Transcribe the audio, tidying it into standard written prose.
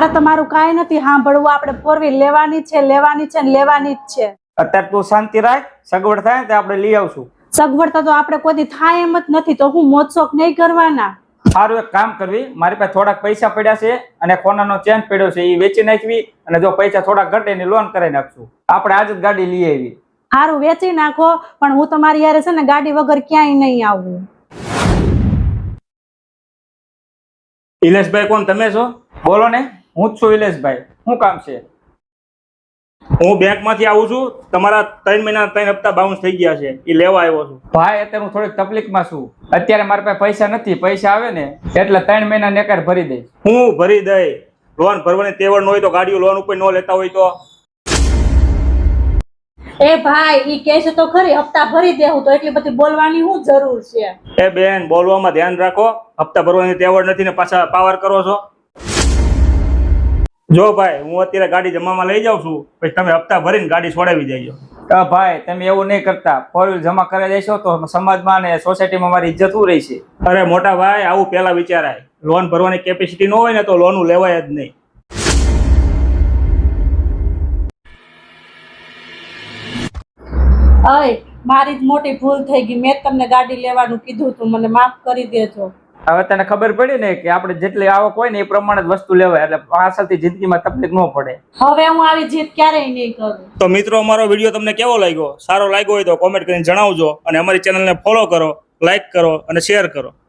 અરે તમારું કાંઈ નથી સાંભળવું, આપણે ફોર વ્હીલ લેવાની છે ને લેવાની જ છે. અત્યારે તું શાંતિ રાખ, સગવડ થાય ને આપણે લઈ આવશું. સગવડતા તો આપણે કોઈ દી થાય એમ જ નથી, તો હું મોજશોખ નહીં કરવાના. સારું એક કામ કરવી, મારી પાસે થોડાક પૈસા પડ્યા છે અને કોનાનો ચેન પડ્યો છે, એ વેચી નાખવી અને જો પૈસા થોડાક ઘટે એની લોન કરાવી નાખશું. આપણે આજ જ ગાડી લઈ આવી. સારું વેચી નાખો, પણ હું તમારી યારે છે ને ગાડી વગર ક્યાંય નહીં આવું. ઇલેશભાઈ કોણ તમે છો? બોલો ને, હું જ છું ઇલેશભાઈ. શું કામ છે? હું બેંક માંથી આવું છું. તમારા 3 મહિના 3 હપ્તા બાઉન્સ થઈ ગયા છે, એ લેવા આવ્યો છું. ભાઈ અત્યારે હું થોડીક તકલીફમાં છું. અત્યારે મારી પાસે પૈસા નથી, પૈસા આવે ને એટલે 3 મહિના નેકાર ભરી દઈશ. હું ભરી દઈ. લોન ભરવાની તેવડ ન હોય તો ગાડીઓ લોન ઉપર ન લેતા હોય તો? એ ભાઈ ઈ કહે છે તો ખરી, હપ્તા ભરી દેવું તો એટલી બધી બોલવાની શું જરૂર છે? એ બેન, બોલવામાં ધ્યાન રાખો. હપ્તા ભરવાની તેવડ નથી ને પાછા પાવર કરો છો. જો ભાઈ, હું અત્યારે ગાડી જમામાં લઈ જાઉં છું, પછી તમે હપ્તા ભરીને ગાડી છોડાવી દેજો. ભાઈ તમે એવું નહીં કરતા, ફોર વ્હીલ જમા કરાવી દેશો તો સમાજમાં અને સોસાયટીમાં મારી ઇજ્જત શું રહી છે? અરે મોટા ભાઈ, આવું પેલા વિચારાય. લોન ભરવાની કેપેસિટી ન હોય ને તો લોન લેવાય જ નહીં. અય મારી જ મોટી ભૂલ થઈ ગઈ, મેં તમને ગાડી લેવાનું કીધું તું, મને માફ કરી દેજો. હવે તને ખબર પડી ને કે આપણે જેટલી આવક હોય ને એ પ્રમાણે જ વસ્તુ લેવાય, એટલે પાછળથી જિંદગીમાં તકલીફ ન પડે. હવે હું આવી જીત ક્યારેય નહીં કરું. તો મિત્રો, અમારો વિડીયો તમને કેવો લાગ્યો? સારો લાગ્યો હોય તો કોમેન્ટ કરીને જણાવજો અને અમારી ચેનલને ફોલો કરો, લાઈક કરો અને શેર કરો.